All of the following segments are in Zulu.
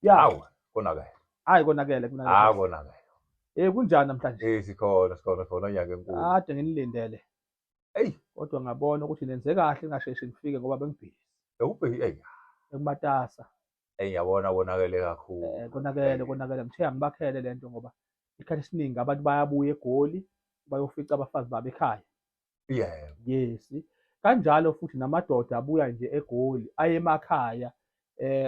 Ya, Hawu, konakele. hayi konakele Konakele. kunjani namhlanje? Sikhona nyaka enkulu. Kade nginilindele. Eyi, Kodwa ngabona ukuthi nenze kahle ngingasheshi ngifike ngoba bengibhizi. bekubheki, Ekumatasa. yabona konakele kakhulu. Konakele. Ngithe angibakhele lento ngoba isikhathi esiningi abantu bayabuya eGoli bayofica abafazi babo ekhaya. Yebo. Yes. Kanjalo futhi namadoda abuya nje eGoli aye emakhaya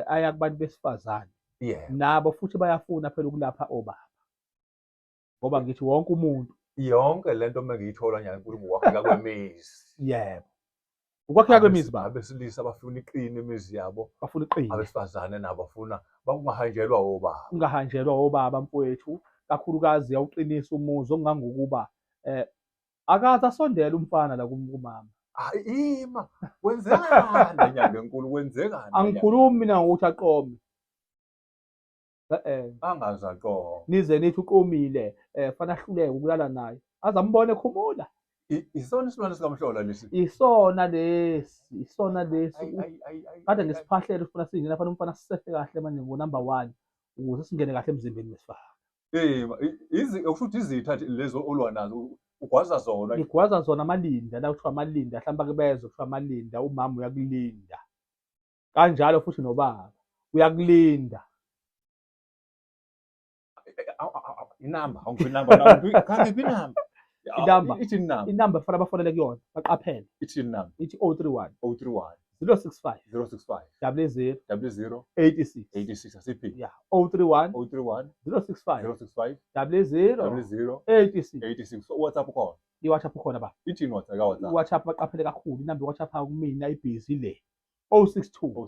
aya kubantu besifazane. Yebo. Nabo futhi bayafuna phela ukulapha obaba. Ngoba ngithi wonke umuntu. Yonke lento mengiyithola nyaka enkulu ngokwakheka kwemizi. Yebo. Ukwakheka kwemizi baba. Abesilisa bafuna iqine imizi yabo. Bafuna iqine. Abesifazane nabo bafuna bangahanjelwa obaba. Ungahanjelwa obaba mfowethu, kakhulukazi yawuqinisa umuzi okungangokuba akaze asondele umfana la kumama. Ima, kwenzekani nyanga enkulu, kwenzekani? Angikhulumi mina ngokuthi aqome. Angazi aqoma. Nize nithi uqomile, fana ahluleke ukulala naye. Aze ambone ekhumula. Isona isilwane sikamhlola lesi. Isona lesi. Kade ngisiphahlele ufuna singena fana umfana sisefe kahle manje ngo-number 1 ukuze singene kahle emzimbeni wesifana. Okusho ukuthi izitha lezo olwa nazo ugwaza zona. Ngigwaza zona amalinda la kuthiwa amalinda mhlawumbe akubezwe kuthiwa amalinda umama uyakulinda. Kanjalo futhi nobaba uyakulinda. Inamba, awungiphi inamba? Khangiphi inamba? Ithi inamba. Inamba fanele bafonele kuyona baqaphele. Ithi inamba. Ithi 031 065 065 00 86 86 asiphi? Yeah, 031 065 00 86. 86 WhatsApp khona. I-WhatsApp ukhona ba. Ithini WhatsApp ka-WhatsApp? I-WhatsApp baqaphele kakhulu inamba i-WhatsApp kumina ibhizi le 062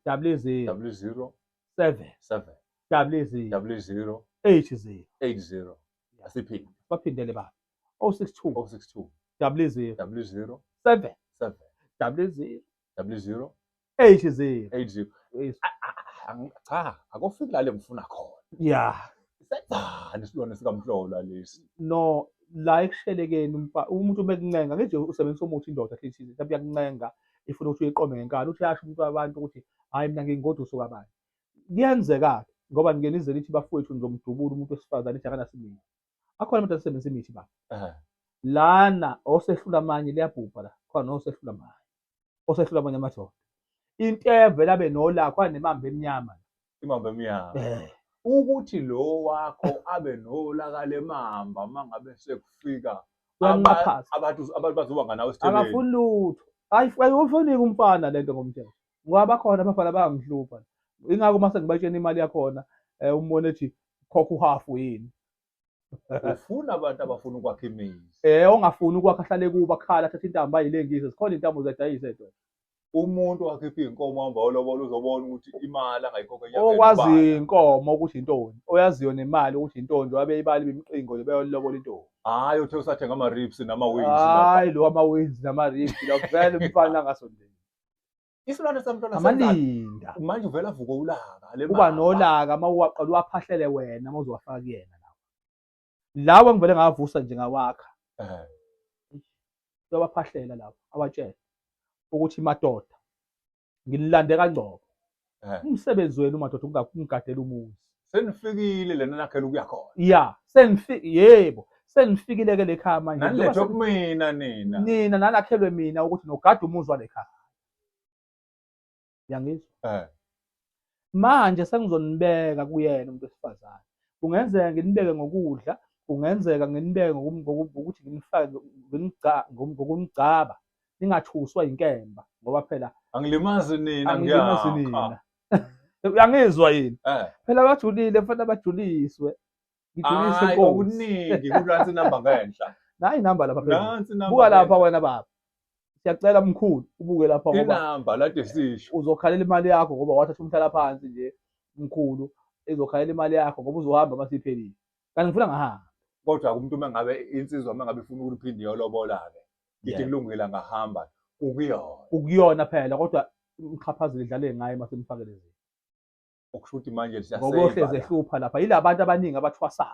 00 7 00 80. Asiphi? Baphindele ba 062 00 7 00 00 80. Cha, akufiki la ngifuna khona. Yeah. Senzani isilwane sikamhlola lesi? No, la ekushelekeni umuntu bekuncenga nje usebenzisa umuthi indoda hlithi mhlawumbe yakuncenga ifuna ukuthi uyiqome ngenkani uthi yasho umuntu wabantu ukuthi hayi mina ngingoduso kabani. Kuyenzeka ngoba ngenize lithi bafowethu ngizomdubula umuntu wesifazane ithi akanasibindi. Akhona abantu asebenzisa imithi baba. Lana osehlula amanye liyabhubha la. Khona osehlula amanye. Osehlula amanye amadoda. Inteve labe nolakho anemamba emnyama. Imamba emnyama. Ukuthi lo wakho abe nolaka lemamba mangabe sekufika abantu bazoba nganawe esitheleni. Akafuni lutho. Ayifuniki umfana lento ngomthetho. Ngoba bakhona abafana bayangihlupa. Ingakho mase ngibatshena imali yakhona umbone ethi khokha uhafu yini. Ufuna abantu abafuna ukwakha imizi. Ongafuni ukwakha ahlale kuba akhala athatha intamba ayilengise zikhona intambo zedayise edo. Umuntu wakhipha inkomo hamba olobola uzobona ukuthi imali angayikhokha enyangeni. Okwazi inkomo ukuthi intoni, oyaziyo nemali ukuthi intoni wabe ibali bimqingo beyolobola intoni. Hayi uthe usathenga ama ribs nama wings. Hayi lo ama wings nama ribs la vele umfana ngasondela. Isilwane samntwana amalinda. Manje uvela vuka ulaka le mali. Kuba nolaka mawuwaqala uwaphahlele wena mawuzowafaka kuyena lawo. Lawo ngivele ngavusa nje ngawakha. Uyabaphahlela lawo abatshela ukuthi madoda ngililande kangcobo. Umsebenzi wenu madoda ungakungadela umuzi. Senifikile lena nakhela ukuya khona. Yeah, yebo. Senifikile ke lekhaya manje. Nanilethe kumina nina. Nina nanakhelwe mina ukuthi nogada umuzi walekhaya. Yangizwa? Manje sengizonibeka kuyena umuntu wesifazane. Kungenzeka nginibeke ngokudla, kungenzeka nginibeke ngokuthi nginifake ngokumgcaba. Ningathuswa inkemba ngoba phela angilimazi nina angilimazi nina. Uyangizwa yini? Phela bajulile mfana bajuliswe. Ngijulise inkosi. Okuningi kulansi inamba ngenhla. Nayi inamba lapha phela. Buka lapha wena baba. Siyacela mkhulu ubuke lapha ngoba inamba lade sisho. Uzokhalela imali yakho ngoba wathatha umhlala phansi nje mkhulu ezokhalela imali yakho ngoba uzohamba masiphelile. Kanti ngifuna ngahamba. Kodwa umuntu mengabe insizwa mengabe ifuna ukuphinde iyolobola ke. Ithi kulungile ngahamba ukuyona phela kodwa umchaphazile idlale ngaye masemfakele nje. Okusho ukuthi manje siyasebenza. Ngokuhleze ehlupha lapha yilabantu abaningi abathwasayo.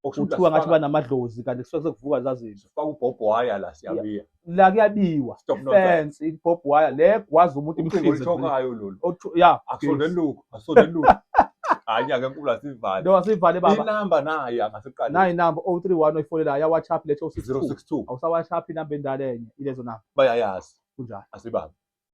Okuthiwa ngathi banamadlozi kanti kusuke kuvuka zazini. Sifaka ubhobho wire la siyabiya. La kuyabiwa. Fence ibhobho wire le kwazi umuntu imhlizi. Uthokayo lolu. Yeah, akusondeli luku, akusondeli luku. Hhayi-ke enkulu asivale. Lo asivale baba. Inamba nayo angasiqala. Nayi inamba 031 oyifonela ya WhatsApp lethi 062. 062. Awusa WhatsApp inamba endala enye ilezo namba Bayayazi. kunjalo. Asibambe.